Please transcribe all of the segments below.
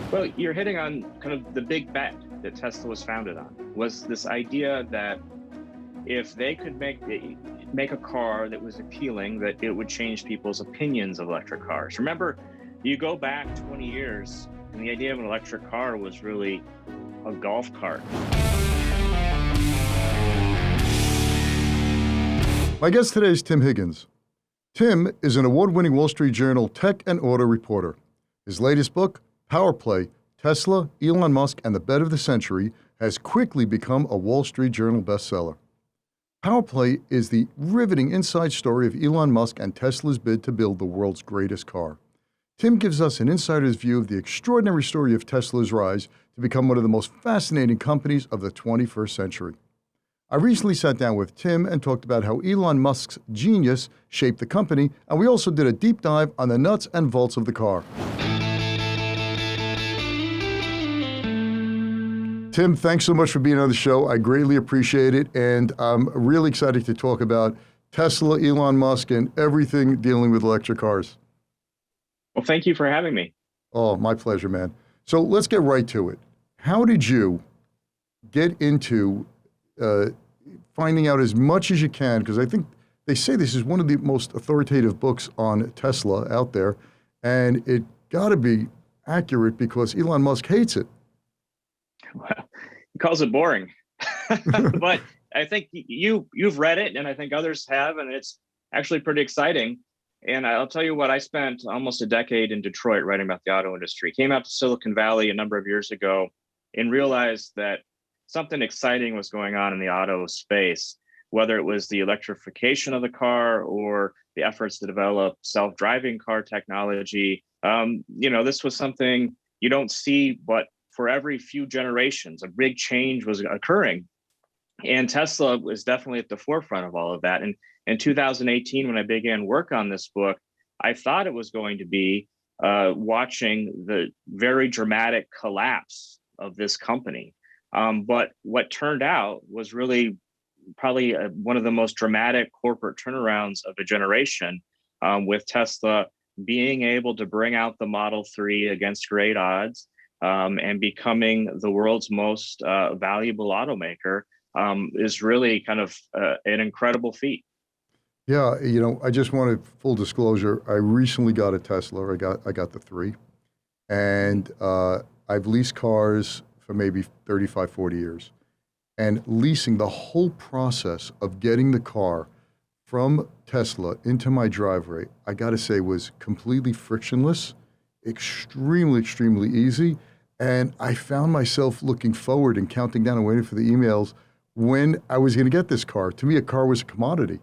Well, you're hitting on kind of the big bet that Tesla was founded on, was this idea that if they could make a car that was appealing, that it would change people's opinions of electric cars. Remember, you go back 20 years, and the idea of an electric car was really a golf cart. My guest today is Tim Higgins. Tim is an award-winning Wall Street Journal tech and auto reporter. His latest book, Power Play, Tesla, Elon Musk, and the Bet of the Century, has quickly become a Wall Street Journal bestseller. Power Play is the riveting inside story of Elon Musk and Tesla's bid to build the world's greatest car. Tim gives us an insider's view of the extraordinary story of Tesla's rise to become one of the most fascinating companies of the 21st century. I recently sat down with Tim and talked about how Elon Musk's genius shaped the company, and we also did a deep dive on the nuts and bolts of the car. Tim, thanks so much for being on the show. I greatly appreciate it, and I'm really excited to talk about Tesla, Elon Musk, and everything dealing with electric cars. Well, thank you for having me. Oh, my pleasure, man. So let's get right to it. How did you get into finding out as much as you can? Because I think they say this is one of the most authoritative books on Tesla out there, and it got to be accurate because Elon Musk hates it. Well, he calls it boring, but I think you've read it, and I think others have, and it's actually pretty exciting. And I'll tell you what, I spent almost a decade in Detroit writing about the auto industry. Came out to Silicon Valley a number of years ago and realized that something exciting was going on in the auto space, whether it was the electrification of the car or the efforts to develop self-driving car technology. This was something you don't see, but for every few generations, a big change was occurring. And Tesla was definitely at the forefront of all of that. And in 2018, when I began work on this book, I thought it was going to be watching the very dramatic collapse of this company. But what turned out was really probably one of the most dramatic corporate turnarounds of a generation, with Tesla being able to bring out the Model 3 against great odds, and becoming the world's most valuable automaker, is really kind of an incredible feat. Yeah, I just wanted full disclosure. I recently got a Tesla. I got the 3, and I've leased cars for maybe 35, 40 years. And leasing, the whole process of getting the car from Tesla into my driveway, I got to say, was completely frictionless, extremely, extremely easy. And I found myself looking forward and counting down and waiting for the emails when I was going to get this car. To me, a car was a commodity.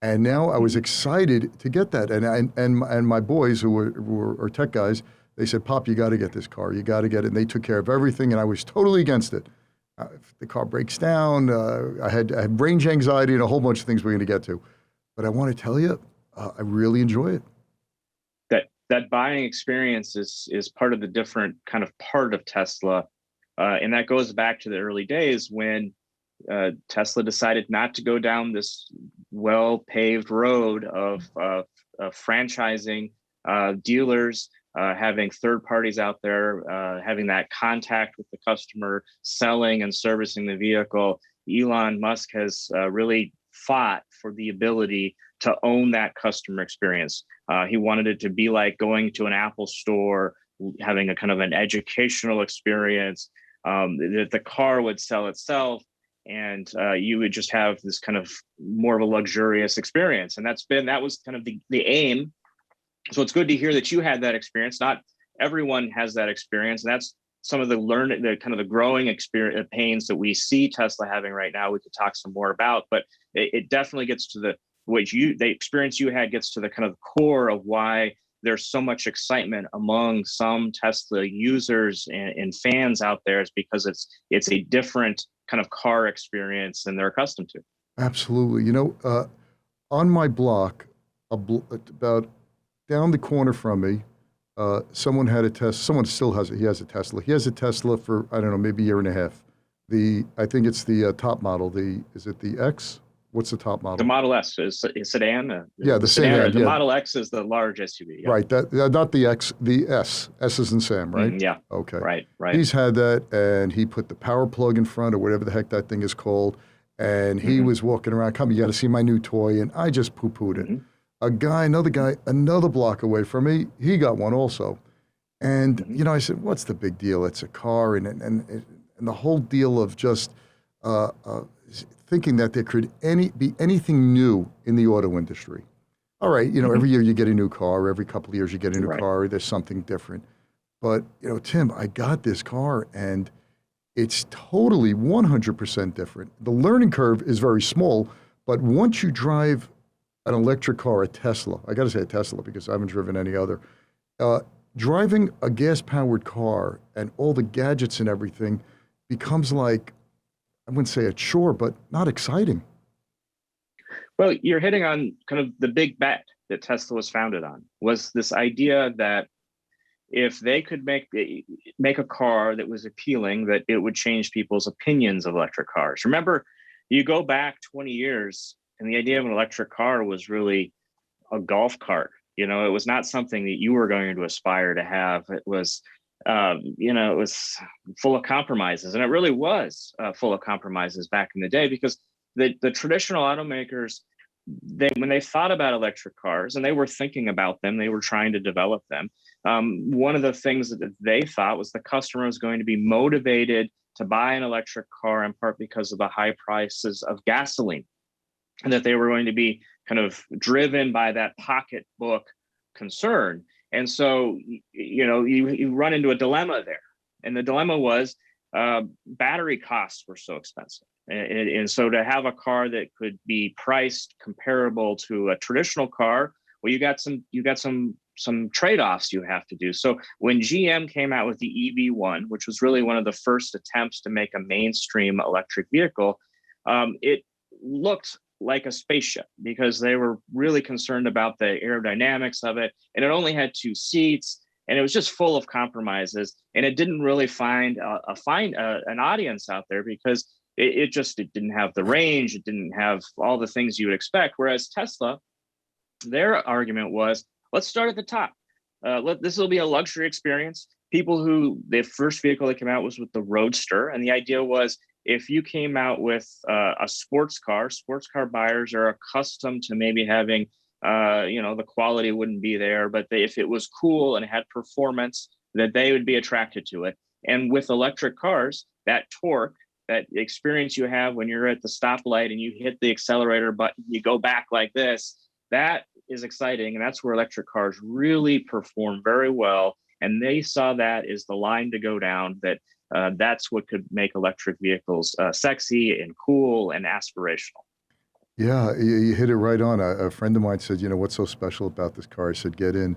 And now I was excited to get that. And my boys, who were tech guys, they said, "Pop, you got to get this car. You got to get it." And they took care of everything, and I was totally against it. If the car breaks down, I had range anxiety and a whole bunch of things we're going to get to. But I want to tell you, I really enjoy it. That buying experience is part of the different kind of part of Tesla. And that goes back to the early days when Tesla decided not to go down this well-paved road of franchising dealers, having third parties out there, having that contact with the customer, selling and servicing the vehicle. Elon Musk has really fought for the ability to own that customer experience. He wanted it to be like going to an Apple store, having a kind of an educational experience, that the car would sell itself, and you would just have this kind of more of a luxurious experience. And that was kind of the aim. So it's good to hear that you had that experience. Not everyone has that experience. And that's some of the growing experience pains that we see Tesla having right now. We could talk some more about, but it definitely gets to the experience you had gets to the kind of core of why there's so much excitement among some Tesla users and fans out there, is because it's a different kind of car experience than they're accustomed to. Absolutely. On my block, about down the corner from me, someone had a Tesla. Someone still has it. He has a Tesla. He has a Tesla for, I don't know, maybe a year and a half. I think it's the top model. Is it the X? What's the top The model? Model S is sedan. Yeah, the sedan. The Yeah, Model X is the large SUV. Yeah. right. That not the X, the S. S is in Sam, right? Yeah. Okay. Right. He's had that, and he put the power plug in front, or whatever the heck that thing is called, and he was walking around. Come, you got to see my new toy, and I just poo-pooed it. Another guy, another block away from me, he got one also. And I said, "What's the big deal? It's a car," and the whole deal of just thinking that there could be anything new in the auto industry. All right, every year you get a new car, every couple of years you get a new car. There's something different. But Tim, I got this car, and it's totally 100% different. The learning curve is very small, but once you drive an electric car, a Tesla, I got to say a Tesla because I haven't driven any other. Driving a gas-powered car and all the gadgets and everything becomes like, I wouldn't say a chore, but not exciting. Well, you're hitting on kind of the big bet that Tesla was founded on, was this idea that if they could make a car that was appealing, that it would change people's opinions of electric cars. Remember, you go back 20 years, and the idea of an electric car was really a golf cart. It was not something that you were going to aspire to have. It was, it was full of compromises, and it really was full of compromises back in the day, because the traditional automakers, when they thought about electric cars and they were thinking about them, they were trying to develop them. One of the things that they thought was the customer was going to be motivated to buy an electric car in part because of the high prices of gasoline, and that they were going to be kind of driven by that pocketbook concern. And so, you run into a dilemma there. And the dilemma was battery costs were so expensive. And so to have a car that could be priced comparable to a traditional car, well, you got some trade-offs you have to do. So when GM came out with the EV1, which was really one of the first attempts to make a mainstream electric vehicle, it looked like a spaceship because they were really concerned about the aerodynamics of it. And it only had 2 seats, and it was just full of compromises. And it didn't really find an audience out there because it didn't have the range. It didn't have all the things you would expect. Whereas Tesla, their argument was, let's start at the top. This will be a luxury experience. The first vehicle that came out was with the Roadster. And the idea was, if you came out with a sports car buyers are accustomed to maybe having, the quality wouldn't be there, but if it was cool and had performance, that they would be attracted to it. And with electric cars, that torque, that experience you have when you're at the stoplight and you hit the accelerator button, you go back like this, that is exciting. And that's where electric cars really perform very well. And they saw that as the line to go down, that's what could make electric vehicles sexy and cool and aspirational. Yeah, you hit it right on. A friend of mine said, what's so special about this car? I said, get in.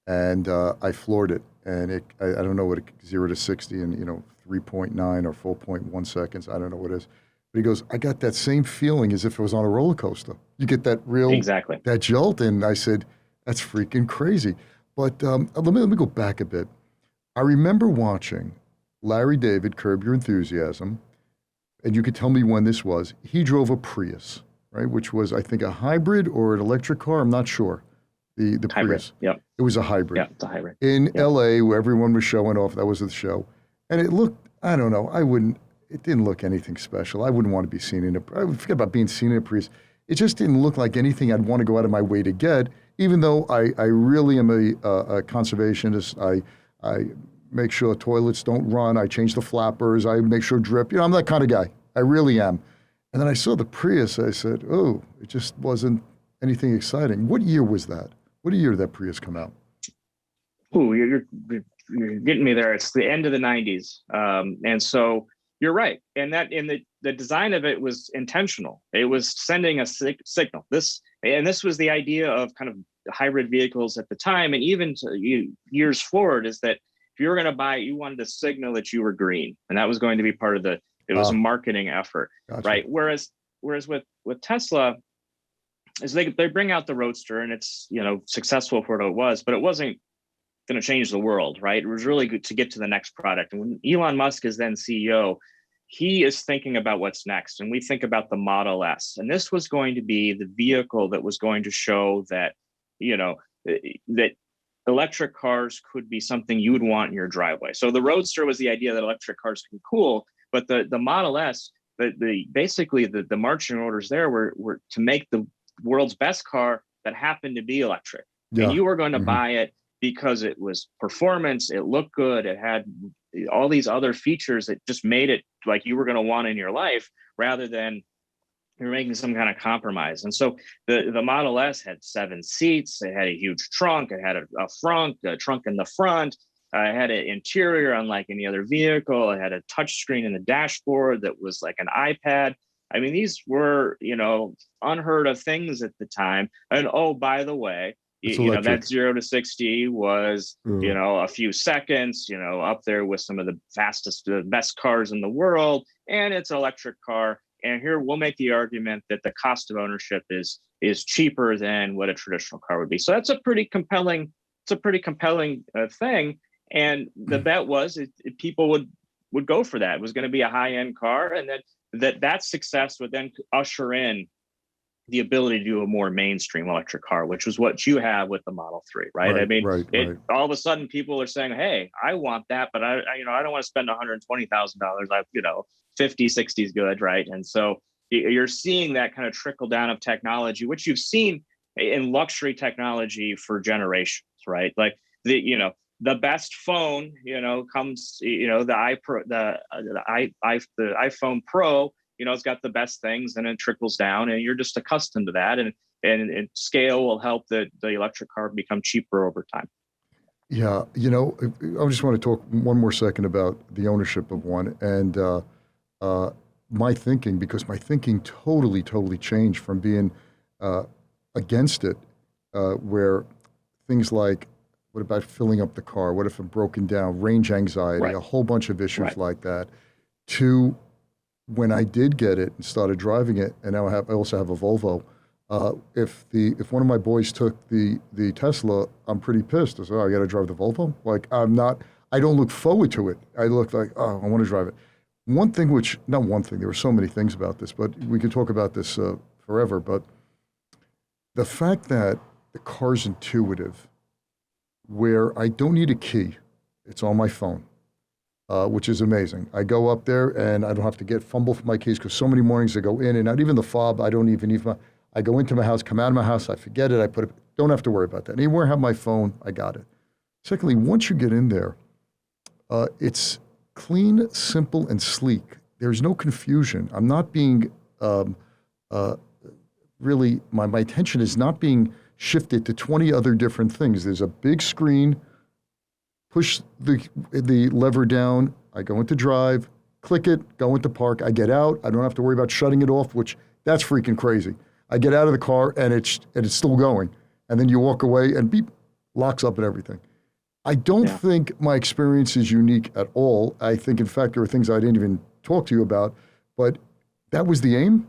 And I floored it. And I don't know what 0 to 60 in, 3.9 or 4.1 seconds. I don't know what it is. But he goes, I got that same feeling as if it was on a roller coaster. You get that that jolt. And I said, that's freaking crazy. But let me go back a bit. I remember watching Larry David, Curb Your Enthusiasm, and you could tell me when this was. He drove a Prius, right, which was, I think, a hybrid or an electric car. I'm not sure. The hybrid. Prius. Yep. It was a hybrid. Yeah, it's a hybrid. In L.A., where everyone was showing off, that was the show. And it looked, I don't know, it didn't look anything special. I wouldn't want to be seen in I would forget about being seen in a Prius. It just didn't look like anything I'd want to go out of my way to get, even though I really am a conservationist. I make sure toilets don't run. I change the flappers. I make sure drip. I'm that kind of guy. I really am. And then I saw the Prius. I said, oh, it just wasn't anything exciting. What year was that? What year did that Prius come out? Ooh, you're getting me there. It's the end of the 90s. And so you're right. And the design of it was intentional. It was sending a signal. This was the idea of kind of hybrid vehicles at the time. And even years forward is that if you were going to buy it, you wanted to signal that you were green. And that was going to be part of it was a marketing effort, gotcha. Right? Whereas with Tesla, is they bring out the Roadster and it's, successful for what it was, but it wasn't going to change the world, right? It was really good to get to the next product. And when Elon Musk is then CEO, he is thinking about what's next. And we think about the Model S. And this was going to be the vehicle that was going to show that, that electric cars could be something you would want in your driveway. So the Roadster was the idea that electric cars can be cool, but the Model S, basically the marching orders there were to make the world's best car that happened to be electric. Yeah. And you were going to buy it because it was performance, it looked good, it had all these other features that just made it like you were going to want in your life, rather than you're making some kind of compromise. And so the Model S had 7 seats, it had a huge trunk, it had a trunk in the front, it had an interior unlike any other vehicle, it had a touch screen in the dashboard that was like an iPad. I mean, these were, unheard of things at the time. And oh, by the way, that 0 to 60 was, a few seconds, up there with some of the fastest, the best cars in the world. And it's an electric car. And here we'll make the argument that the cost of ownership is cheaper than what a traditional car would be. So that's a pretty compelling thing. And the bet was people would go for that. It was going to be a high-end car, and that success would then usher in the ability to do a more mainstream electric car, which was what you have with the Model 3, right? I mean, all of a sudden people are saying, hey, I want that, but I don't want to spend $120,000. 50, 60 is good, right? And so you're seeing that kind of trickle down of technology, which you've seen in luxury technology for generations, right? Like the best phone, comes, the iPhone Pro, it's got the best things, and it trickles down, and you're just accustomed to that. And scale will help the electric car become cheaper over time. Yeah. I just want to talk one more second about the ownership of one and my thinking, because my thinking totally changed from being against it, where things like, what about filling up the car? What if it broken down? Range anxiety, a whole bunch of issues like that, to when I did get it and started driving it, and now I also have a Volvo. If one of my boys took the Tesla, I'm pretty pissed. I said, I got to drive the Volvo. Like I don't look forward to it. I look like, I want to drive it. There were so many things about this, but we could talk about this forever. But the fact that the car's intuitive, where I don't need a key, it's on my phone. Which is amazing. I go up there and I don't have to fumble for my keys, because so many mornings I go in and out, even the fob, I don't even need I go into my house, come out of my house, I forget it, don't have to worry about that. Anywhere I have my phone, I got it. Secondly, once you get in there, it's clean, simple, and sleek. There's no confusion. I'm not being, really, my attention is not being shifted to 20 other different things. There's a big screen. Push the lever down, I go into drive, click it, go into park, I get out, I don't have to worry about shutting it off, which that's freaking crazy. I get out of the car and it's still going. And then you walk away and beep, locks up and everything. I don't think my experience is unique at all. I think, in fact, there are things I didn't even talk to you about, but that was the aim.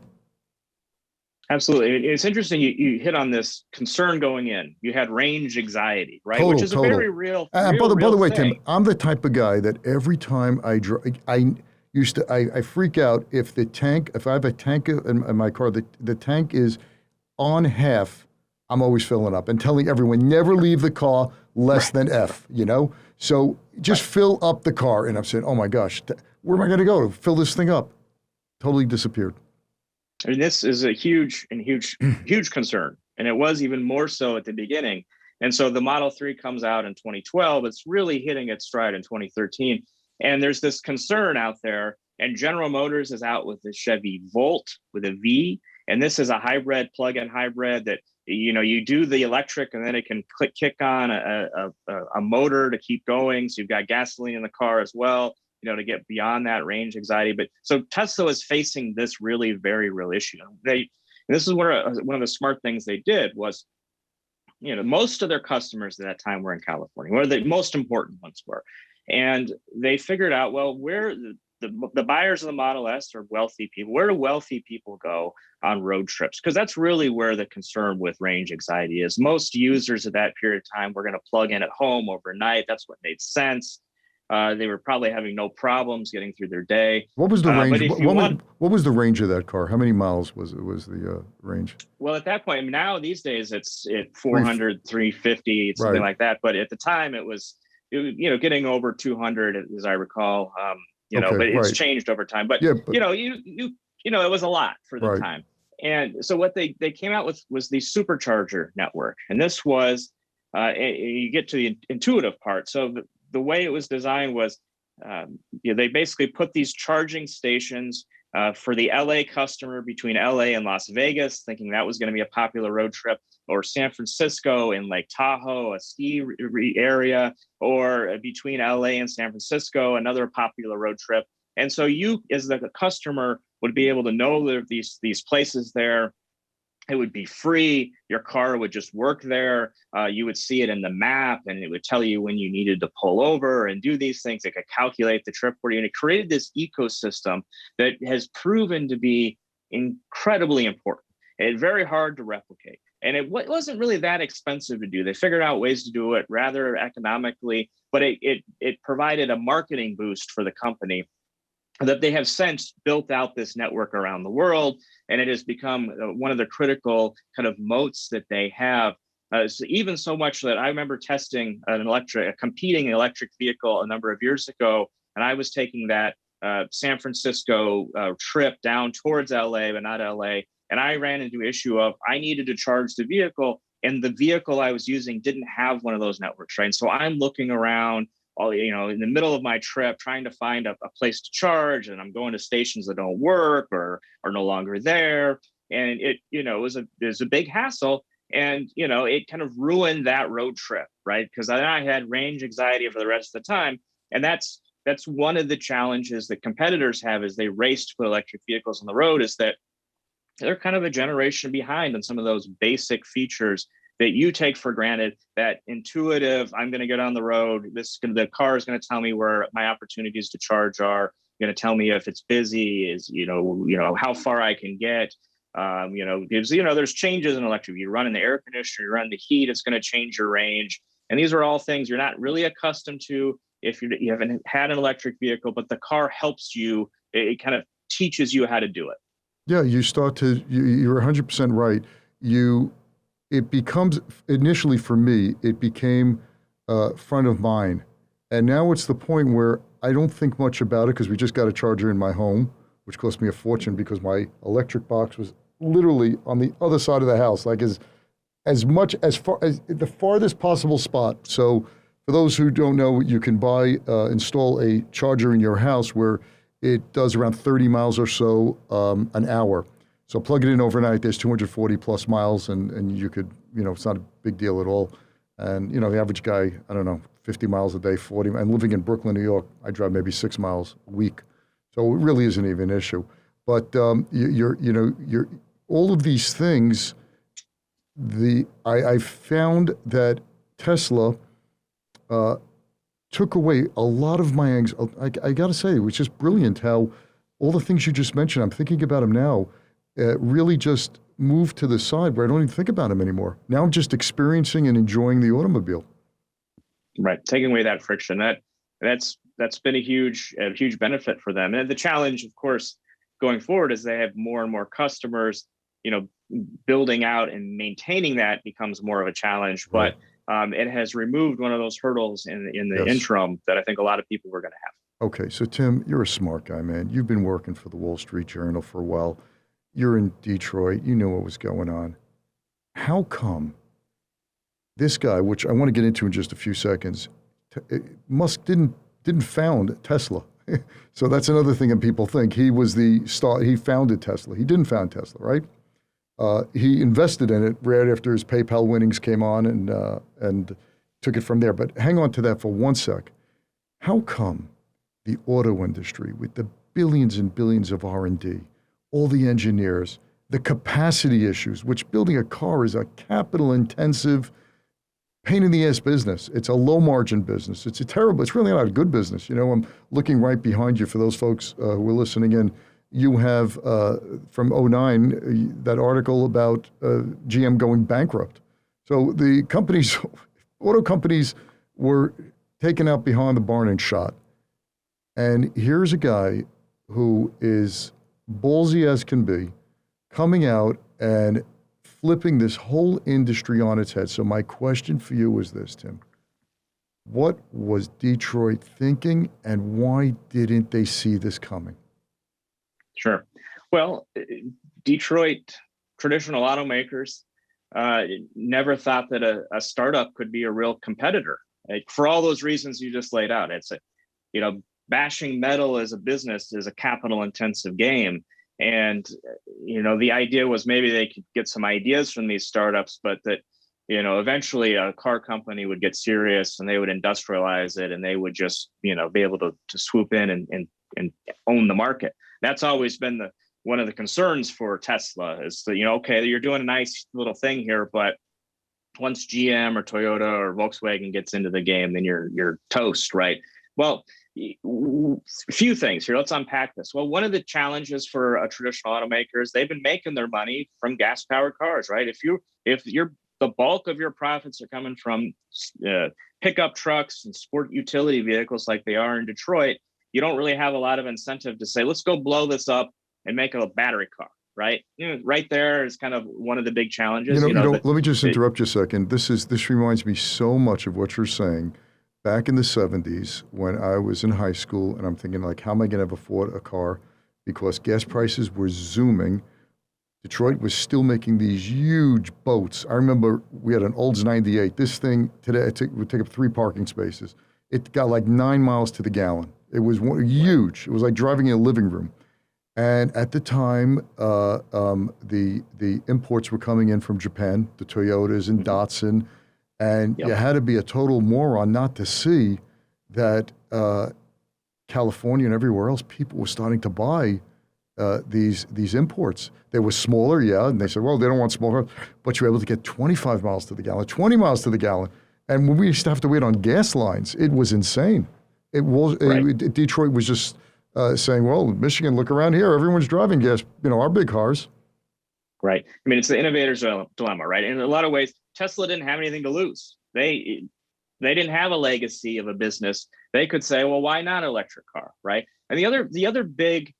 Absolutely. It's interesting you hit on this concern going in. You had range anxiety, right? Which is a very real by the way, thing. Tim, I'm the type of guy that every time I drive, I freak out if I have a tank in my car, the tank is on half, I'm always filling up and telling everyone, never leave the car less than F, So just fill up the car. And I'm saying, oh my gosh, where am I going to go to fill this thing up? Totally disappeared. I mean, this is a huge concern. And it was even more so at the beginning. And so the Model 3 comes out in 2012. It's really hitting its stride in 2013. And there's this concern out there. And General Motors is out with the Chevy Volt with a V. And this is a hybrid, plug-in hybrid that, you do the electric and then it can kick on a motor to keep going. So you've got gasoline in the car as well, to get beyond that range anxiety. But so Tesla is facing this really very real issue. And this is one of the smart things they did was, most of their customers at that time were in California, where the most important ones were. And they figured out, well, where the buyers of the Model S are wealthy people. Where do wealthy people go on road trips? Because that's really where the concern with range anxiety is. Most users at that period of time were going to plug in at home overnight. That's what made sense. They were probably having no problems getting through their day. What was the range? But if you want, what was the range of that car? How many miles was the range? well, at that point, I mean, now these days it's 400, 350, something Right. like that. But at the time, getting over 200, as I recall. Okay, But it's right. changed over time. But Yeah, but it was a lot for the right. time. And so what they came out with was the supercharger network, and this was you get to the intuitive part. So the way it was designed was they basically put these charging stations for the LA customer between LA and Las Vegas, thinking that was going to be a popular road trip, or San Francisco and Lake Tahoe, a ski area, or between LA and San Francisco, another popular road trip. And so you, as the customer, would be able to know that these places there. It would be free. Your car would just work there. You would see it in the map, and it would tell you when you needed to pull over and do these things. It could calculate the trip for you. And it created this ecosystem that has proven to be incredibly important and very hard to replicate. And it wasn't really that expensive to do. They figured out ways to do it rather economically, but it provided a marketing boost for the company that they have since built out this network around the world, and it has become one of the critical kind of moats that they have. So even so much that I remember testing a competing electric vehicle a number of years ago, and I was taking that San Francisco trip down towards LA, but not LA, and I ran into an issue of I needed to charge the vehicle, and the vehicle I was using didn't have one of those networks, right? And so I'm looking around in the middle of my trip, trying to find a place to charge, and I'm going to stations that don't work or are no longer there. And it was a big hassle. And, it kind of ruined that road trip, right? Because I had range anxiety for the rest of the time. And that's one of the challenges that competitors have as they race to put electric vehicles on the road, is that they're kind of a generation behind on some of those basic features that you take for granted. That intuitive, I'm going to get on the road. The car is going to tell me where my opportunities to charge are. Going to tell me if it's busy, is how far I can get. There's changes in electric. You run in the air conditioner, you run the heat, it's going to change your range. And these are all things you're not really accustomed to if you haven't had an electric vehicle, but the car helps you. It kind of teaches you how to do it. Yeah, you're 100% right. It becomes, initially for me, it became front of mind. And now it's the point where I don't think much about it, because we just got a charger in my home, which cost me a fortune because my electric box was literally on the other side of the house, like as far as the farthest possible spot. So for those who don't know, you can install a charger in your house where it does around 30 miles or so an hour. So plug it in overnight, there's 240 plus miles, and you could, it's not a big deal at all. And, the average guy, I don't know, 50 miles a day, 40, and living in Brooklyn, New York, I drive maybe 6 miles a week. So it really isn't even an issue. But you're all of these things, I found that Tesla took away a lot of my anxiety. I got to say, it was just brilliant how all the things you just mentioned, I'm thinking about them now, really just moved to the side where I don't even think about them anymore. Now I'm just experiencing and enjoying the automobile. Right, taking away that friction, that's been a huge benefit for them. And the challenge, of course, going forward, is they have more and more customers. Building out and maintaining that becomes more of a challenge. Right. But it has removed one of those hurdles in the interim that I think a lot of people were going to have. Okay, so Tim, you're a smart guy, man. You've been working for the Wall Street Journal for a while. You're in Detroit. You know what was going on. How come this guy, which I want to get into in just a few seconds, Musk didn't found Tesla? So that's another thing that people think. He was the star. He founded Tesla. He didn't found Tesla, right? He invested in it right after his PayPal winnings came on and took it from there. But hang on to that for one sec. How come the auto industry, with the billions and billions of R&D, all the engineers, the capacity issues, which building a car is a capital-intensive, pain-in-the-ass business. It's a low-margin business. It's really not a good business. I'm looking right behind you for those folks who are listening in. You have, from 2009, that article about GM going bankrupt. So the auto companies were taken out behind the barn and shot. And here's a guy who is ballsy as can be, coming out and flipping this whole industry on its head. So my question for you is this, Tim. What was Detroit thinking, and why didn't they see this coming? Sure. Well, Detroit traditional automakers never thought that a startup could be a real competitor, like, for all those reasons you just laid out. It's a, bashing metal as a business is a capital intensive game. And, the idea was maybe they could get some ideas from these startups, but that, eventually a car company would get serious and they would industrialize it and they would just, be able to swoop in and own the market. That's always been one of the concerns for Tesla is that, okay, you're doing a nice little thing here, but once GM or Toyota or Volkswagen gets into the game, then you're toast, right? Well, a few things here. Let's unpack this. Well, one of the challenges for a traditional automakers, they've been making their money from gas-powered cars, right? If you're the bulk of your profits are coming from pickup trucks and sport utility vehicles like they are in Detroit, you don't really have a lot of incentive to say, let's go blow this up and make it a battery car, right? Right there is kind of one of the big challenges. Let me just interrupt you a second. This reminds me so much of what you're saying. Back in the 70s, when I was in high school, and I'm thinking, like, how am I going to afford a car? Because gas prices were zooming. Detroit was still making these huge boats. I remember we had an Olds 98. This thing today would take up 3 parking spaces. It got like 9 miles to the gallon. It was huge. It was like driving in a living room. And at the time, the imports were coming in from Japan, the Toyotas and Datsun. And you had to be a total moron not to see that California and everywhere else, people were starting to buy these imports. They were smaller, and they said, well, they don't want smaller, but you were able to get 25 miles to the gallon, 20 miles to the gallon. And when we used to have to wait on gas lines, it was insane. It was Detroit was just saying, well, Michigan, look around here, everyone's driving gas, our big cars. Right. I mean, it's the innovator's dilemma, right? In a lot of ways, Tesla didn't have anything to lose. They didn't have a legacy of a business. They could say, well, why not an electric car, right? And the other big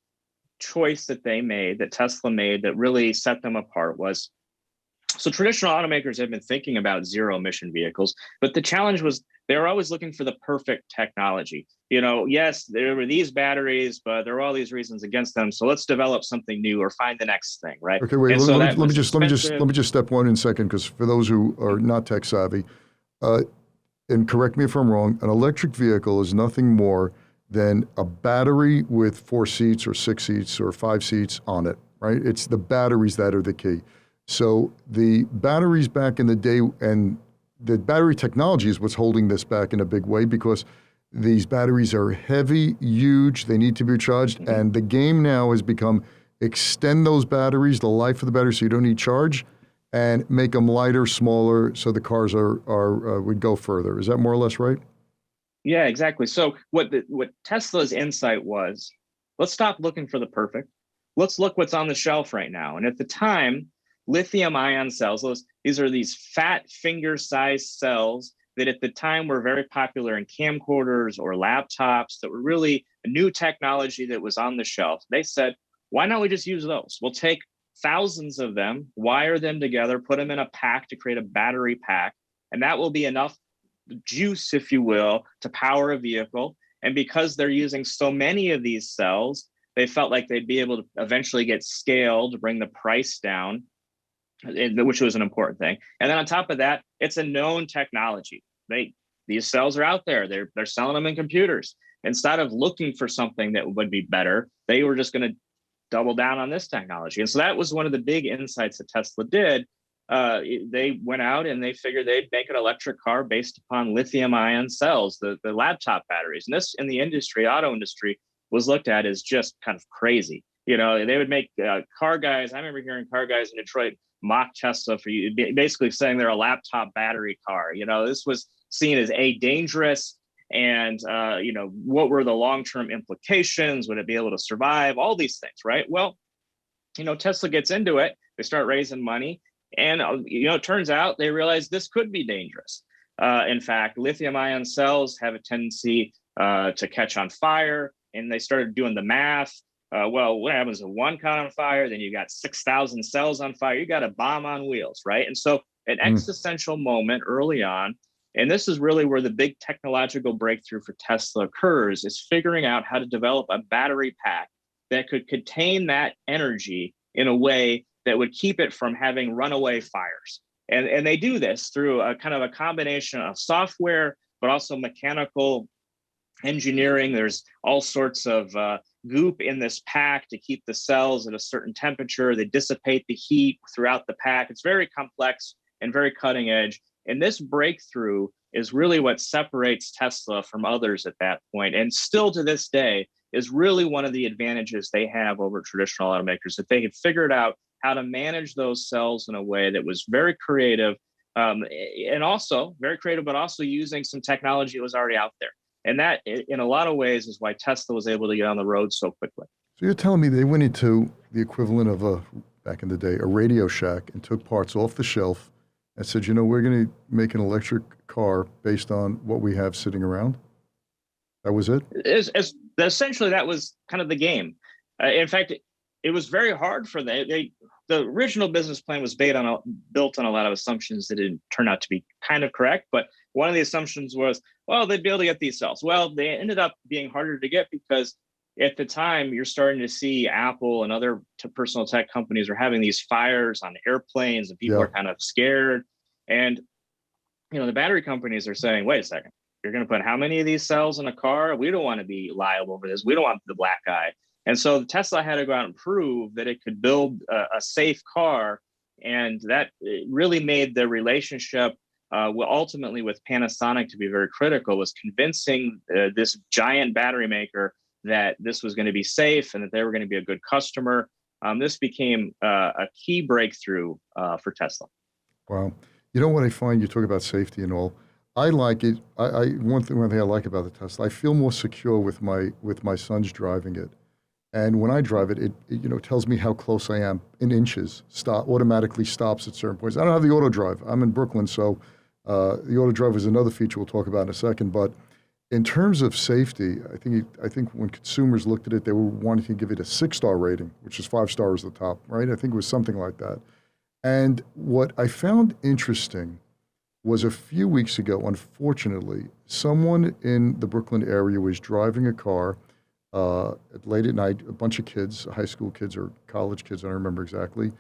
choice that Tesla made that really set them apart was, so traditional automakers have been thinking about zero emission vehicles, but the challenge was they were always looking for the perfect technology. Yes, there were these batteries, but there were all these reasons against them. So let's develop something new or find the next thing, right? Okay, wait. Let me just step one in a second, because for those who are not tech savvy, and correct me if I'm wrong, an electric vehicle is nothing more than a battery with 4 seats or 6 seats or 5 seats on it, right? It's the batteries that are the key. So the batteries back in the day, and the battery technology is what's holding this back in a big way, because these batteries are heavy, huge, they need to be charged, and the game now has become extend those batteries, the life of the battery, so you don't need charge, and make them lighter, smaller, so the cars would go further. Is that more or less right? Yeah, exactly. So what Tesla's insight was, let's stop looking for the perfect. Let's look what's on the shelf right now. And at the time, lithium ion cells, these are these fat finger-sized cells that at the time were very popular in camcorders or laptops that were really a new technology that was on the shelf. They said, why not we just use those? We'll take thousands of them, wire them together, put them in a pack to create a battery pack, and that will be enough juice, if you will, to power a vehicle. And because they're using so many of these cells, they felt like they'd be able to eventually get scale to bring the price down, which was an important thing. And then on top of that, it's a known technology. These cells are out there. They're selling them in computers. Instead of looking for something that would be better, they were just going to double down on this technology. And so that was one of the big insights that Tesla did. They went out and they figured they'd make an electric car based upon lithium ion cells, the laptop batteries. And this in the industry, auto industry, was looked at as just kind of crazy. They would make car guys. I remember hearing car guys in Detroit mock Tesla for you, basically saying they're a laptop battery car. This was seen as dangerous. And, what were the long-term implications? Would it be able to survive? All these things, right? Well, Tesla gets into it. They start raising money. And, it turns out they realize this could be dangerous. In fact, lithium ion cells have a tendency to catch on fire. and they started doing the math. Well, what happens if one caught on fire? Then you got 6,000 cells on fire. You got a bomb on wheels, right? And so an existential moment early on, and this is really where the big technological breakthrough for Tesla occurs, is figuring out how to develop a battery pack that could contain that energy in a way that would keep it from having runaway fires. And they do this through a kind of a combination of software, but also mechanical engineering. There's all sorts of goop in this pack to keep the cells at a certain temperature. They dissipate the heat throughout the pack. It's very complex and very cutting edge. And this breakthrough is really what separates Tesla from others at that point. And still to this day is really one of the advantages they have over traditional automakers, that they had figured out how to manage those cells in a way that was very creative, and also very creative, but also using some technology that was already out there. And that, in a lot of ways, is why Tesla was able to get on the road so quickly. So you're telling me they went into the equivalent of back in the day, a Radio Shack, and took parts off the shelf and said, we're going to make an electric car based on what we have sitting around? That was it? Essentially, that was kind of the game. In fact, it was very hard for them. The original business plan was built on a lot of assumptions that didn't turn out to be kind of correct. But one of the assumptions was, well, they'd be able to get these cells. Well, they ended up being harder to get because at the time you're starting to see Apple and other personal tech companies are having these fires on airplanes, and people are kind of scared. And the battery companies are saying, wait a second, you're going to put how many of these cells in a car? We don't want to be liable for this. We don't want the black eye. And so Tesla had to go out and prove that it could build a safe car. And that really made the relationship ultimately with Panasonic to be very critical, was convincing this giant battery maker that this was going to be safe and that they were going to be a good customer. This became a key breakthrough for Tesla. Wow. You know what I find, you talk about safety and all, I like it. One thing I like about the Tesla, I feel more secure with my sons driving it. And when I drive it, it tells me how close I am in inches. Automatically stops at certain points. I don't have the auto drive. I'm in Brooklyn, so the auto drive is another feature we'll talk about in a second. But in terms of safety, I think when consumers looked at it, they were wanting to give it a 6-star rating, which is 5 stars at the top, right? I think it was something like that. And what I found interesting was a few weeks ago, unfortunately, someone in the Brooklyn area was driving a car late at night, a bunch of kids, high school kids or college kids, I don't remember exactly.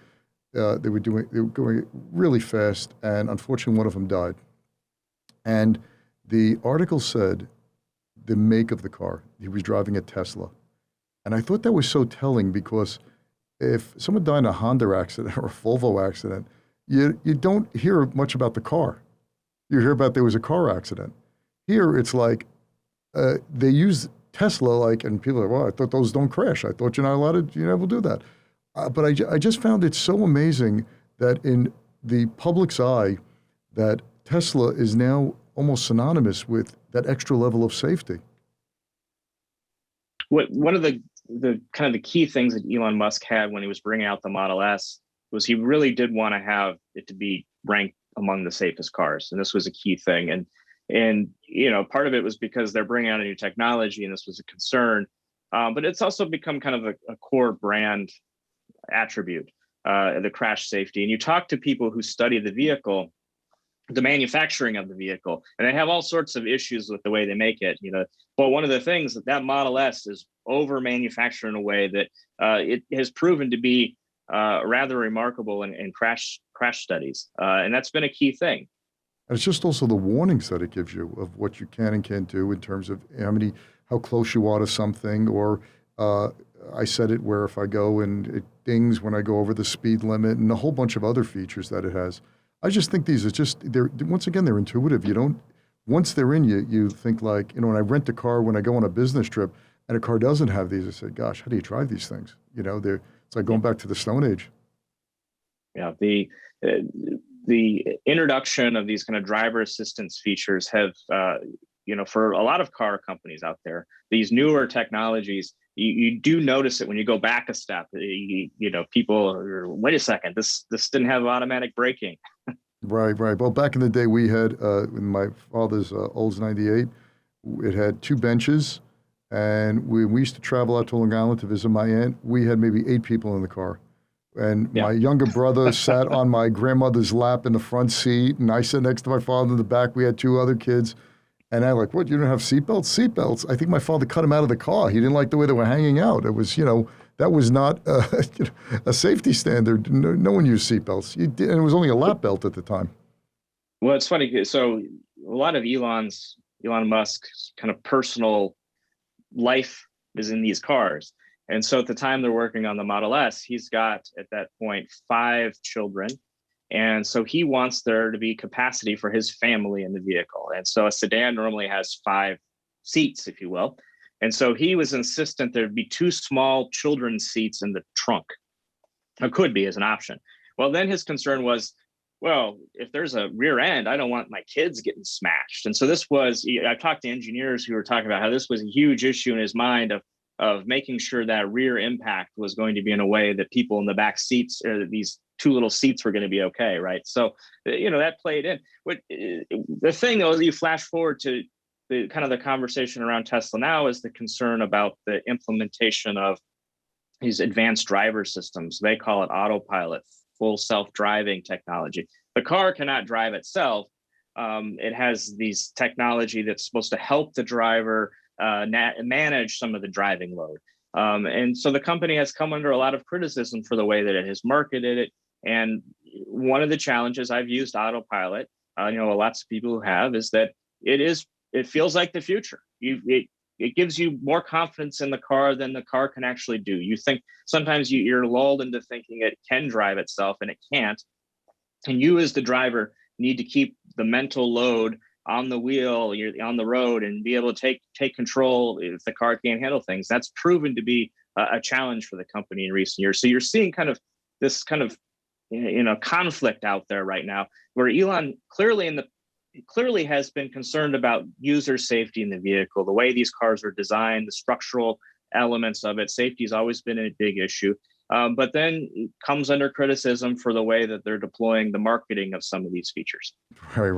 They were going really fast, and unfortunately, one of them died. And the article said the make of the car. He was driving a Tesla. And I thought that was so telling, because if someone died in a Honda accident or a Volvo accident, you don't hear much about the car. You hear about there was a car accident. Here, it's like they use Tesla, and people are like, well, I thought those don't crash. I thought you're not able to do that. But I just found it so amazing that in the public's eye, that Tesla is now almost synonymous with that extra level of safety. One of the kind of the key things that Elon Musk had when he was bringing out the Model S was he really did want to have it to be ranked among the safest cars, and this was a key thing. And part of it was because they're bringing out a new technology, and this was a concern. But it's also become kind of a core brand attribute, the crash safety. And you talk to people who study the vehicle, the manufacturing of the vehicle, and they have all sorts of issues with the way they make it. But one of the things that Model S is over manufactured in a way that it has proven to be rather remarkable in crash studies, and that's been a key thing. And it's just also the warnings that it gives you of what you can and can't do in terms of how close you are to something, or I said it where if I go and it dings when I go over the speed limit, and a whole bunch of other features that it has. I just think these are once again, they're intuitive. Once they're in you think like, when I rent a car, when I go on a business trip and a car doesn't have these, I say, gosh, how do you drive these things? It's like going back to the Stone Age. Yeah, the introduction of these kind of driver assistance features have, for a lot of car companies out there, these newer technologies, you do notice it when you go back a step. People are, wait a second, this didn't have automatic braking. Right. Well, back in the day, we had, in my father's Olds 98, it had 2 benches, And we used to travel out to Long Island to visit my aunt. We had maybe 8 people in the car. And Yeah. my younger brother sat on my grandmother's lap in the front seat, and I sat next to my father in the back. We had 2 other kids. And I'm like, what, you don't have seatbelts? Seatbelts. I think my father cut him out of the car. He didn't like the way they were hanging out. It was, that was not a safety standard. No one used seatbelts. And it was only a lap belt at the time. Well, it's funny. So a lot of Elon Musk's kind of personal life is in these cars. And so at the time they're working on the Model S, he's got at that point 5 children. And so he wants there to be capacity for his family in the vehicle. And so a sedan normally has 5 seats, if you will. And so he was insistent there'd be 2 small children's seats in the trunk. It could be as an option. Well, then his concern was, well, if there's a rear end, I don't want my kids getting smashed. And so I talked to engineers who were talking about how this was a huge issue in his mind of making sure that rear impact was going to be in a way that people in the back seats, or these 2 little seats, were going to be okay, right? So, that played in. The thing, though, you flash forward to the kind of the conversation around Tesla now is the concern about the implementation of these advanced driver systems. They call it autopilot, full self-driving technology. The car cannot drive itself. It has these technology that's supposed to help the driver manage some of the driving load. And so the company has come under a lot of criticism for the way that it has marketed it. And one of the challenges, I've used autopilot, lots of people who have, is that it feels like the future. It gives you more confidence in the car than the car can actually do. You think sometimes you're lulled into thinking it can drive itself, and it can't. And you as the driver need to keep the mental load on the wheel, you're on the road, and be able to take control if the car can't handle things. That's proven to be a challenge for the company in recent years. So you're seeing kind of this kind of conflict out there right now, where Elon clearly has been concerned about user safety in the vehicle, the way these cars are designed, the structural elements of it. Safety has always been a big issue. But then it comes under criticism for the way that they're deploying the marketing of some of these features. Right.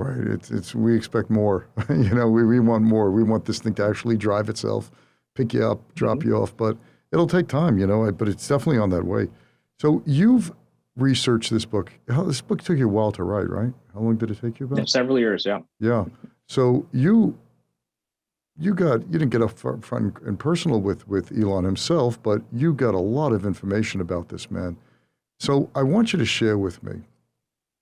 We expect more. We want more. We want this thing to actually drive itself, pick you up, drop you off. But it'll take time, but it's definitely on that way. So you've researched this book. This book took you a while to write, right? How long did it take you about? Yeah, several years, yeah. Yeah. So you didn't get up front and personal with Elon himself, but you got a lot of information about this man. So I want you to share with me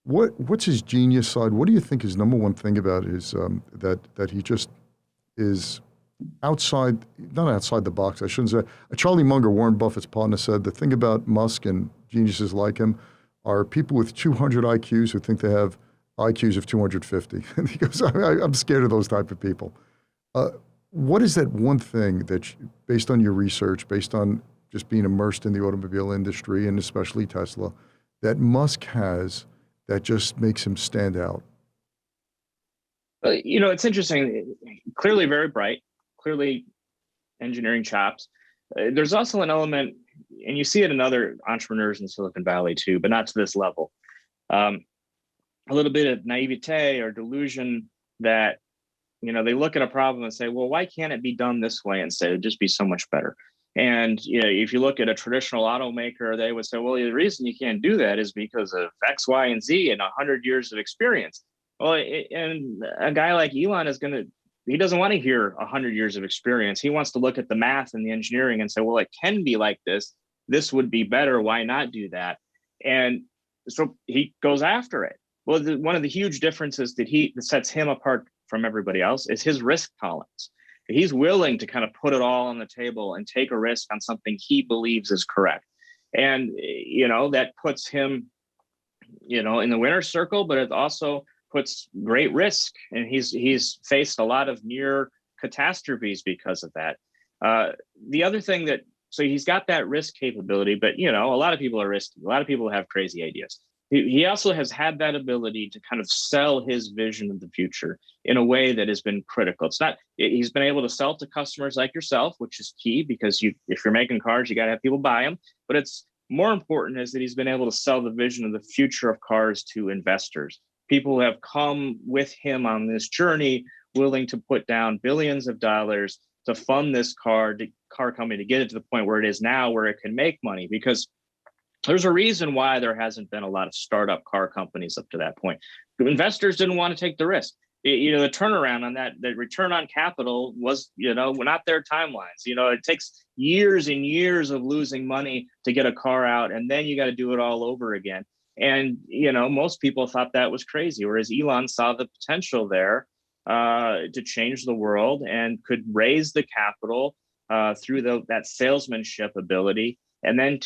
what's his genius side. What do you think his number one thing about is that he just is not outside the box, I shouldn't say. Charlie Munger, Warren Buffett's partner, said the thing about Musk and geniuses like him are people with 200 IQs who think they have IQs of 250. And he goes, I'm scared of those type of people. What is that one thing that, based on your research, based on just being immersed in the automobile industry and especially Tesla, that Musk has that just makes him stand out? It's interesting. Clearly very bright, clearly engineering chops. There's also an element, and you see it in other entrepreneurs in Silicon Valley too, but not to this level. A little bit of naivete or delusion that, they look at a problem and say, well, why can't it be done this way instead? It'd just be so much better. And if you look at a traditional automaker, they would say, well, the reason you can't do that is because of X, Y, and Z and 100 years of experience. Well, and a guy like Elon he doesn't want to hear 100 years of experience. He wants to look at the math and the engineering and say, well, it can be like this. This would be better. Why not do that? And so he goes after it. Well, one of the huge differences that sets him apart from everybody else is his risk tolerance. He's willing to kind of put it all on the table and take a risk on something he believes is correct. And, that puts him, in the winner's circle, but it also puts great risk. And he's faced a lot of near catastrophes because of that. The other thing so he's got that risk capability, but, a lot of people are risky. A lot of people have crazy ideas. He also has had that ability to kind of sell his vision of the future in a way that has been critical. He's been able to sell to customers like yourself, which is key because if you're making cars, you got to have people buy them. But it's more important is that he's been able to sell the vision of the future of cars to investors. People who have come with him on this journey, willing to put down billions of dollars to fund this car company to get it to the point where it is now, where it can make money. Because there's a reason why there hasn't been a lot of startup car companies up to that point. Investors didn't want to take the risk. The turnaround on that, the return on capital was, not their timelines. It takes years and years of losing money to get a car out, and then you got to do it all over again. And, most people thought that was crazy, whereas Elon saw the potential there to change the world and could raise the capital through that salesmanship ability, and then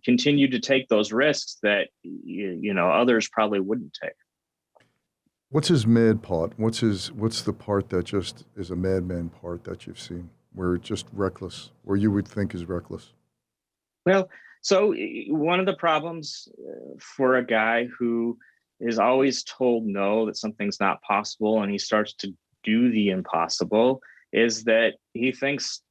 continue to take those risks that, others probably wouldn't take. What's his mad part? What's the part that just is a madman part that you've seen, where it's just reckless, or you would think is reckless? Well, so one of the problems for a guy who is always told no, that something's not possible, and he starts to do the impossible, is that he thinks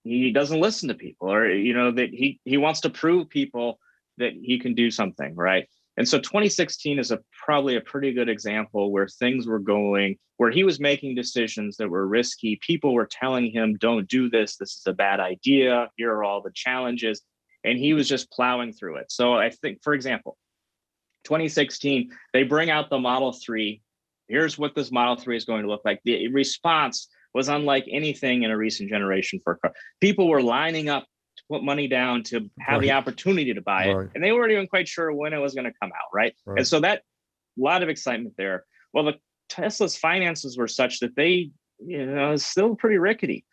he doesn't listen to people, or, that he wants to prove people that he can do something, right? And so 2016 is probably a pretty good example where things were going, where he was making decisions that were risky. People were telling him, don't do this. This is a bad idea. Here are all the challenges. And he was just plowing through it. So I think, for example, 2016, they bring out the Model 3. Here's what this Model 3 is going to look like. The response was unlike anything in a recent generation for a car. People were lining up to put money down to have the opportunity to buy it. And they weren't even quite sure when it was going to come out, right? And so that, a lot of excitement there. Well, the Tesla's finances were such that they, still pretty rickety.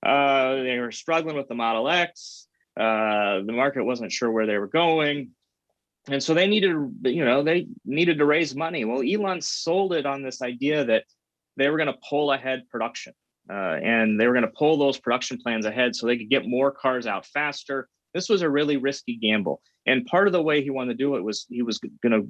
They were struggling with the Model X. The market wasn't sure where they were going. And so they needed to raise money. Well, Elon sold it on this idea that they were going to pull ahead production. And they were going to pull those production plans ahead so they could get more cars out faster. This was a really risky gamble. And part of the way he wanted to do it was he was going to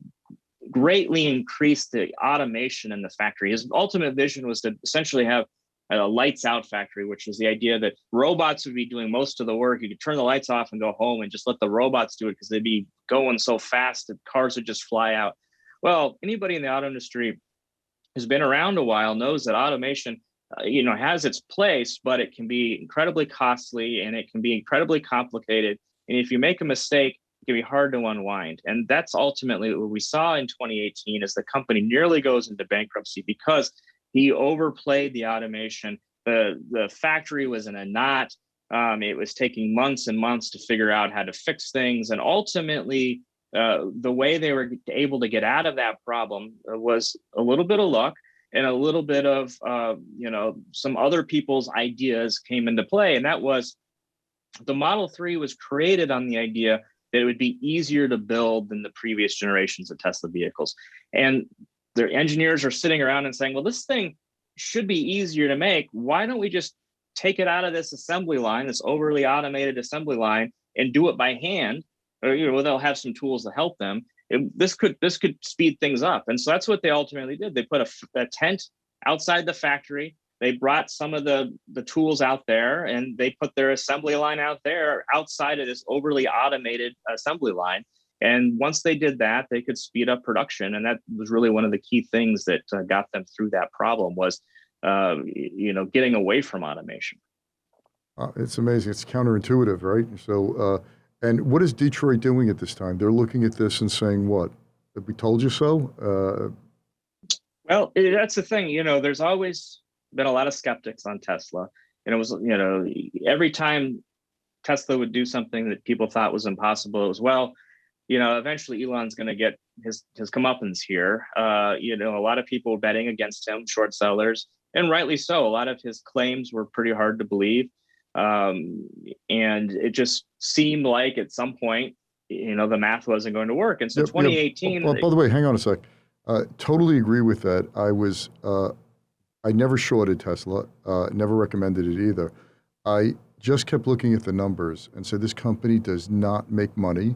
greatly increase the automation in the factory. His ultimate vision was to essentially have a lights out factory, which was the idea that robots would be doing most of the work. You could turn the lights off and go home and just let the robots do it, because they'd be going so fast that cars would just fly out. Well, anybody in the auto industry who's been around a while knows that automation has its place, but it can be incredibly costly and it can be incredibly complicated. And if you make a mistake, it can be hard to unwind. And that's ultimately what we saw in 2018, as the company nearly goes into bankruptcy because he overplayed the automation. The factory was in a knot. It was taking months and months to figure out how to fix things. And ultimately, the way they were able to get out of that problem was a little bit of luck, and a little bit of, some other people's ideas came into play. And that was, the Model 3 was created on the idea that it would be easier to build than the previous generations of Tesla vehicles. And their engineers are sitting around and saying, well, this thing should be easier to make. Why don't we just take it out of this assembly line, this overly automated assembly line, and do it by hand? Or, they'll have some tools to help them. This could speed things up. And so that's what they ultimately did. They put a tent outside the factory. They brought some of the tools out there, and they put their assembly line out there outside of this overly automated assembly line. And once they did that, they could speed up production. And that was really one of the key things that got them through that problem, was, getting away from automation. It's amazing. It's counterintuitive, right? So, and what is Detroit doing at this time? They're looking at this and saying, what? We told you so? Well, that's the thing. There's always been a lot of skeptics on Tesla. And it was, every time Tesla would do something that people thought was impossible, it was, well, eventually Elon's going to get his comeuppance here. A lot of people were betting against him, short sellers, and rightly so. A lot of his claims were pretty hard to believe. And it just seemed like at some point, the math wasn't going to work. And so 2018. Well, by the way, hang on a sec. Totally agree with that. I never shorted Tesla, never recommended it either. I just kept looking at the numbers and said, this company does not make money.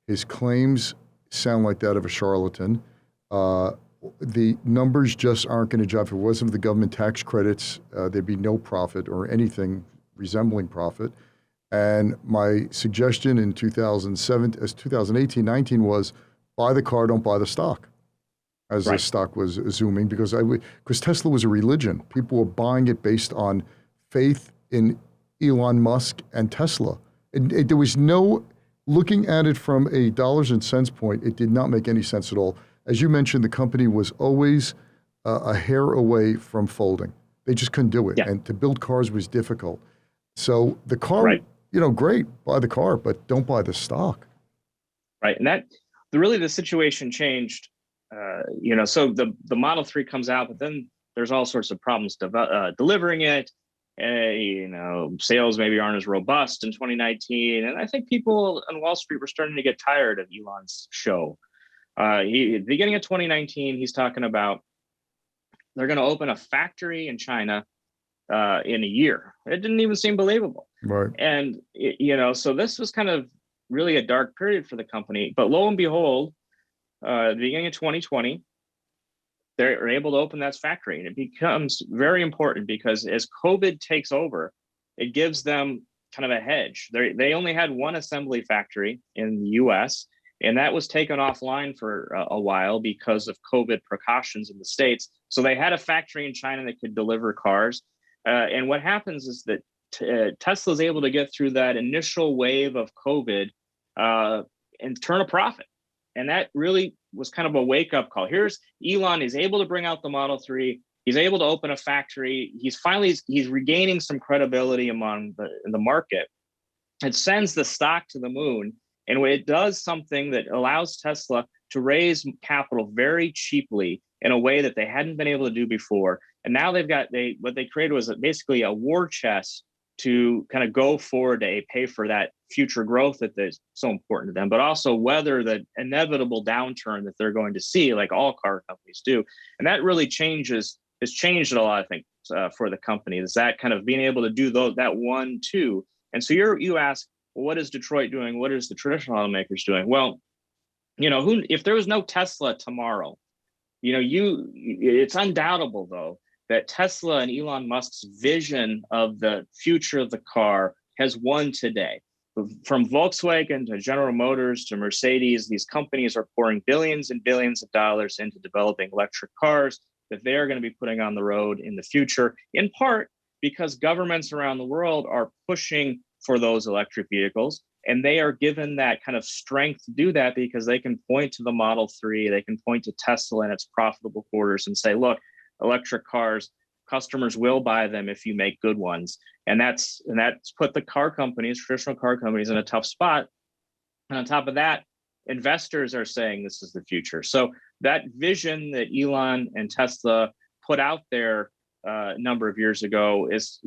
His claims sound like that of a charlatan. The numbers just aren't going to jive. If it wasn't for the government tax credits, there'd be no profit or anything resembling profit. And my suggestion in 2018, 19 was, buy the car, don't buy the stock, as the stock was zooming, because Tesla was a religion. People were buying it based on faith in Elon Musk and Tesla. There was no, looking at it from a dollars and cents point, it did not make any sense at all. As you mentioned, the company was always a hair away from folding. They just couldn't do it. Yeah. And to build cars was difficult. So the car, Right. Great, buy the car, but don't buy the stock. Right. And really the situation changed, so the Model 3 comes out, but then there's all sorts of problems delivering it. Sales maybe aren't as robust in 2019. And I think people on Wall Street were starting to get tired of Elon's show. Beginning of 2019, he's talking about they're going to open a factory in China in a year. It didn't even seem believable. Right. And, so this was kind of really a dark period for the company. But lo and behold, the beginning of 2020, they're able to open that factory. And it becomes very important because as COVID takes over, it gives them kind of a hedge. They only had one assembly factory in the US, and that was taken offline for a while because of COVID precautions in the States. So they had a factory in China that could deliver cars. And what happens is that Tesla is able to get through that initial wave of COVID and turn a profit. And that really was kind of a wake-up call. Here's Elon is able to bring out the Model 3. He's able to open a factory. He's regaining some credibility among the market. It sends the stock to the moon. And it does something that allows Tesla to raise capital very cheaply in a way that they hadn't been able to do before. And now what they created was basically a war chest to kind of go forward to pay for that future growth that is so important to them, but also weather the inevitable downturn that they're going to see, like all car companies do. And that really has changed a lot, I think, for the company. Is that kind of being able to do that 1-2. And so you ask, well, what is Detroit doing? What is the traditional automakers doing? Well, if there was no Tesla tomorrow, it's undoubtable though that Tesla and Elon Musk's vision of the future of the car has won today. From Volkswagen to General Motors to Mercedes, these companies are pouring billions and billions of dollars into developing electric cars that they are going to be putting on the road in the future, in part because governments around the world are pushing for those electric vehicles. And they are given that kind of strength to do that because they can point to the Model 3, they can point to Tesla and its profitable quarters and say, look, electric cars, customers will buy them if you make good ones. And that's put the traditional car companies in a tough spot. And on top of that, investors are saying this is the future. So that vision that Elon and Tesla put out there a number of years ago is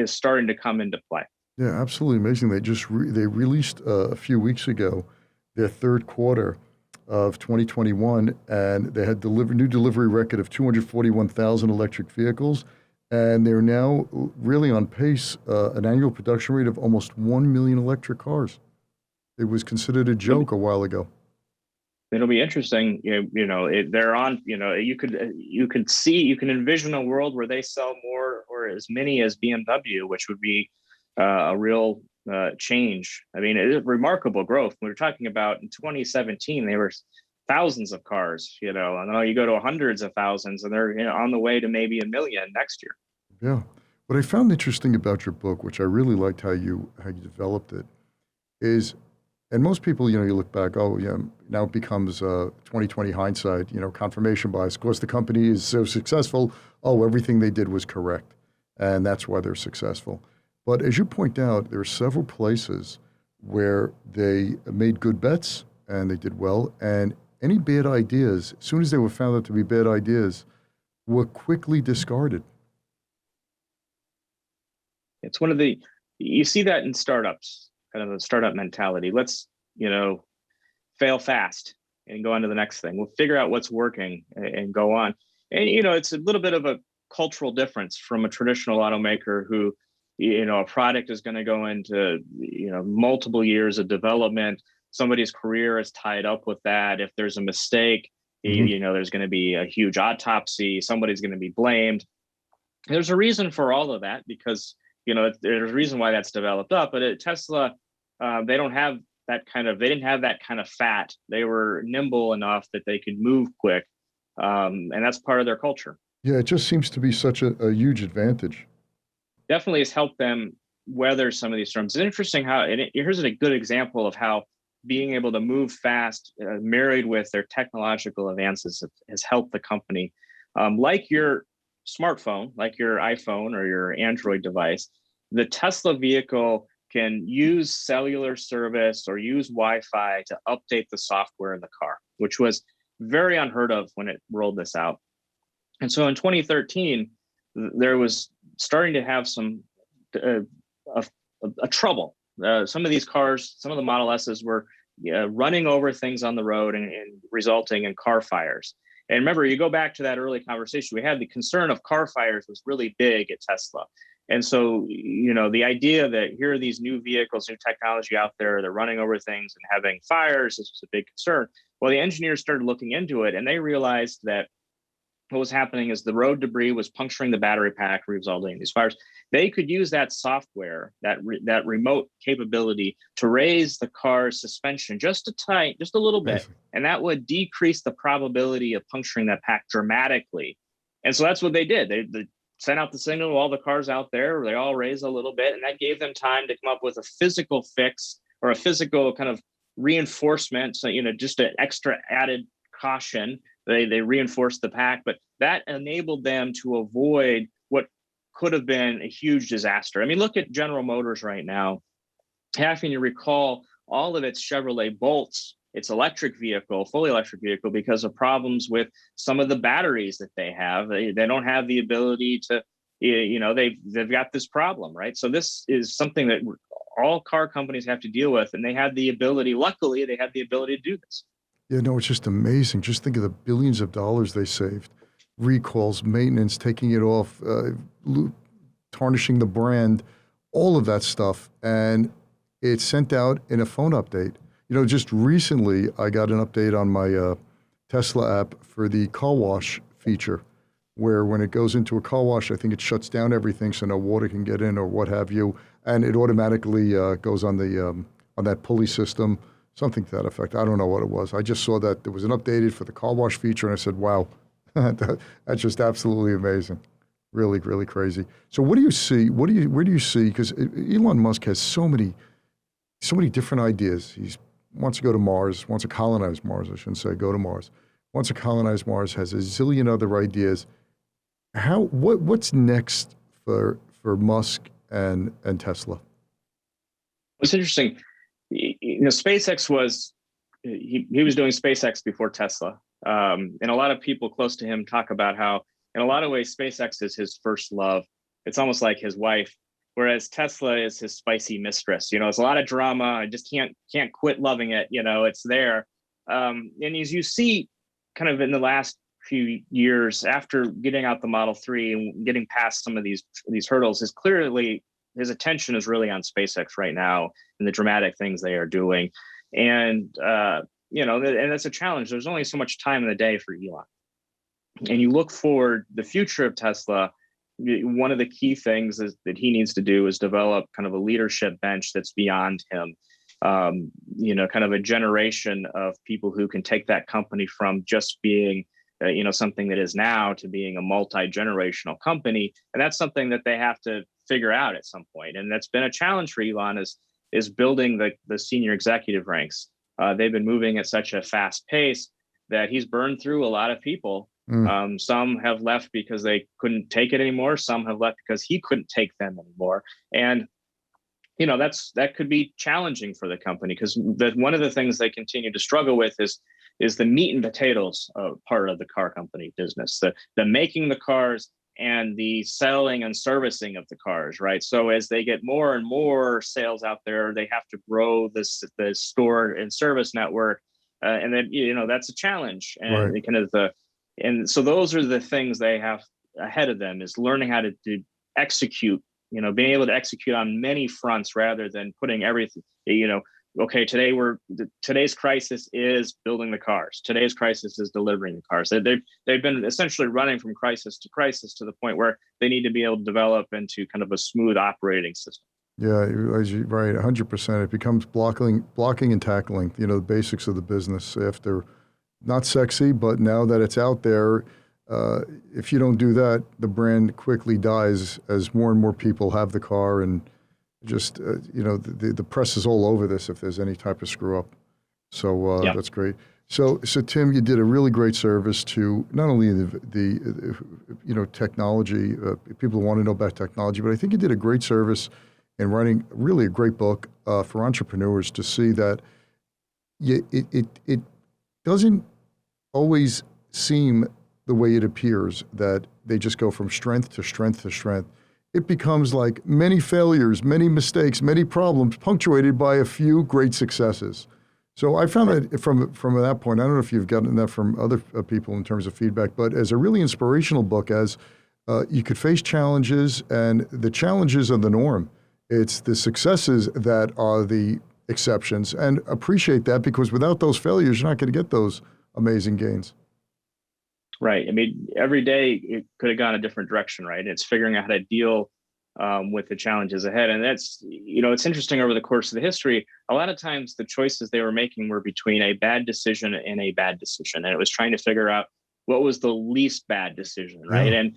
starting to come into play. Yeah, absolutely amazing. They released a few weeks ago their third quarter of 2021, and they had new delivery record of 241,000 electric vehicles, and they're now really on pace, an annual production rate of almost 1 million electric cars. It was considered a joke a while ago. It'll be interesting. They're on. You can envision a world where they sell more or as many as BMW, which would be a real change. I mean, it is remarkable growth. We were talking about in 2017, they were thousands of cars, and now you go to hundreds of thousands, and they're on the way to maybe 1 million next year. Yeah. What I found interesting about your book, which I really liked how you developed it, is, and most people, you look back, oh yeah, now it becomes 2020 hindsight, confirmation bias. Of course, the company is so successful. Oh, everything they did was correct, and that's why they're successful. But as you point out, there are several places where they made good bets and they did well, and any bad ideas, as soon as they were found out to be bad ideas, were quickly discarded. It's you see that in startups, kind of a startup mentality. Let's, fail fast and go on to the next thing. We'll figure out what's working and go on. And, it's a little bit of a cultural difference from a traditional automaker who, a product is going to go into, multiple years of development. Somebody's career is tied up with that. If there's a mistake, there's going to be a huge autopsy. Somebody's going to be blamed. There's a reason for all of that because, there's a reason why that's developed up. But at Tesla, they didn't have that kind of fat. They were nimble enough that they could move quick. And that's part of their culture. Yeah, it just seems to be such a huge advantage. Definitely has helped them weather some of these storms. It's interesting how, and here's a good example of how being able to move fast, married with their technological advances, has helped the company. Like your smartphone, like your iPhone or your Android device, the Tesla vehicle can use cellular service or use Wi-Fi to update the software in the car, which was very unheard of when it rolled this out. And so in 2013, there was starting to have some a trouble. Some of these cars, some of the Model S's were running over things on the road and resulting in car fires. And remember, you go back to that early conversation we had, the concern of car fires was really big at Tesla. And so, the idea that here are these new vehicles, new technology out there, they're running over things and having fires, this was a big concern. Well, the engineers started looking into it, and they realized that what was happening is the road debris was puncturing the battery pack, resulting in these fires. They could use that software, that remote capability, to raise the car's suspension just a little bit, and that would decrease the probability of puncturing that pack dramatically. And so that's what they did. They sent out the signal to all the cars out there. They all raised a little bit, and that gave them time to come up with a physical fix or a physical kind of reinforcement. So, just an extra added caution. They reinforced the pack, but that enabled them to avoid what could have been a huge disaster. I mean, look at General Motors right now, having to recall all of its Chevrolet Bolts, its electric vehicle, fully electric vehicle, because of problems with some of the batteries that they have. They don't have the ability to, they've got this problem, right? So this is something that all car companies have to deal with, and they had the ability, luckily, they had the ability to do this. Yeah, no, it's just amazing. Just think of the billions of dollars they saved. Recalls, maintenance, taking it off, tarnishing the brand, all of that stuff. And it's sent out in a phone update. Just recently, I got an update on my Tesla app for the car wash feature, where when it goes into a car wash, I think it shuts down everything so no water can get in or what have you. And it automatically goes on that pulley system. Something to that effect. I don't know what it was. I just saw that there was an updated for the car wash feature, and I said, wow, that's just absolutely amazing. Really, really crazy. So what do you see? Where do you see? Because Elon Musk has so many different ideas. He wants to go to Mars, wants to colonize Mars, I shouldn't say go to Mars. Wants to colonize Mars, has a zillion other ideas. What's next for Musk and Tesla? It's interesting. SpaceX was, he was doing SpaceX before Tesla. And a lot of people close to him talk about how, in a lot of ways, SpaceX is his first love. It's almost like his wife, whereas Tesla is his spicy mistress. It's a lot of drama. I just can't quit loving it. It's there. And as you see kind of in the last few years after getting out the Model 3 and getting past some of these hurdles, is clearly his attention is really on SpaceX right now and the dramatic things they are doing. And, and that's a challenge. There's only so much time in the day for Elon. And you look forward the future of Tesla, one of the key things that he needs to do is develop kind of a leadership bench that's beyond him. Kind of a generation of people who can take that company from just being something that is now to being a multi-generational company. And that's something that they have to figure out at some point. And that's been a challenge for Elon is building the senior executive ranks. They've been moving at such a fast pace that he's burned through a lot of people. Some have left because they couldn't take it anymore. Some have left because he couldn't take them anymore. And that could be challenging for the company, because one of the things they continue to struggle with is the meat and potatoes part of the car company business, the making the cars and the selling and servicing of the cars, right? So as they get more and more sales out there, they have to grow the store and service network, and then that's a challenge. And right. And so those are the things they have ahead of them, is learning how to execute. Being able to execute on many fronts rather than putting everything. Okay, today's crisis is building the cars. Today's crisis is delivering the cars. They've been essentially running from crisis to the point where they need to be able to develop into kind of a smooth operating system. Yeah, right, 100%. It becomes blocking and tackling, the basics of the business. After not sexy, but now that it's out there, if you don't do that, the brand quickly dies as more and more people have the car, and just, the press is all over this if there's any type of screw up. So that's great. So Tim, you did a really great service to not only the technology, people who want to know about technology, but I think you did a great service in writing really a great book for entrepreneurs to see that it doesn't always seem the way it appears, that they just go from strength to strength to strength. It becomes like many failures, many mistakes, many problems, punctuated by a few great successes. So I found that from that point, I don't know if you've gotten that from other people in terms of feedback, but as a really inspirational book, as you could face challenges, and the challenges are the norm. It's the successes that are the exceptions, and appreciate that, because without those failures, you're not going to get those amazing gains. Right. I mean, every day it could have gone a different direction, right? It's figuring out how to deal with the challenges ahead. And that's, it's interesting over the course of the history, a lot of times the choices they were making were between a bad decision and a bad decision. And it was trying to figure out what was the least bad decision, right? And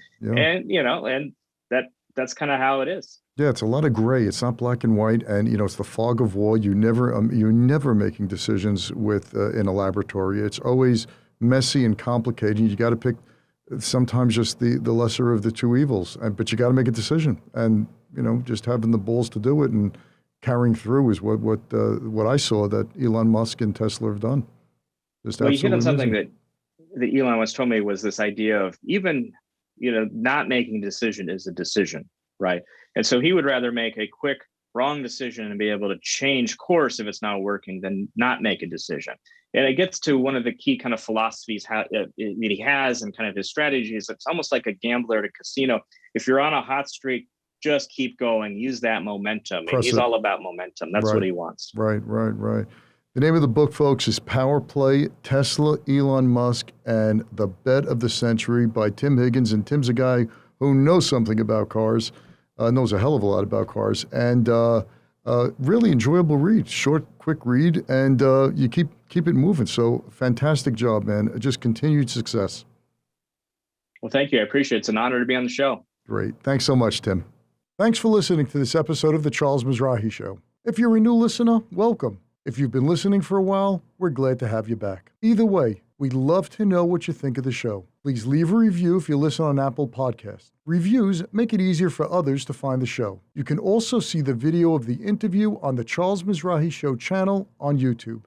that's kind of how it is. Yeah, it's a lot of gray. It's not black and white, and it's the fog of war. You're never making decisions in a laboratory. It's always messy and complicated. You got to pick sometimes just the lesser of the two evils, but you got to make a decision. And just having the balls to do it and carrying through is what I saw that Elon Musk and Tesla have done. Well, you hit on something that Elon once told me, was this idea of even not making a decision is a decision, right? And so he would rather make a quick wrong decision and be able to change course if it's not working than not make a decision. And it gets to one of the key kind of philosophies that he has, and kind of his strategies. It's almost like a gambler at a casino. If you're on a hot streak, just keep going. Use that momentum. And he's all about momentum. That's what he wants. Right. The name of the book, folks, is Power Play: Tesla, Elon Musk, and the Bet of the Century by Tim Higgins. And Tim's a guy who knows something about cars, knows a hell of a lot about cars, and really enjoyable read. Short, quick read, and you keep it moving. So fantastic job, man. Just continued success. Well, thank you. I appreciate it. It's an honor to be on the show. Great. Thanks so much, Tim. Thanks for listening to this episode of The Charles Mizrahi Show. If you're a new listener, welcome. If you've been listening for a while, we're glad to have you back. Either way, we'd love to know what you think of the show. Please leave a review if you listen on Apple Podcasts. Reviews make it easier for others to find the show. You can also see the video of the interview on the Charles Mizrahi Show channel on YouTube.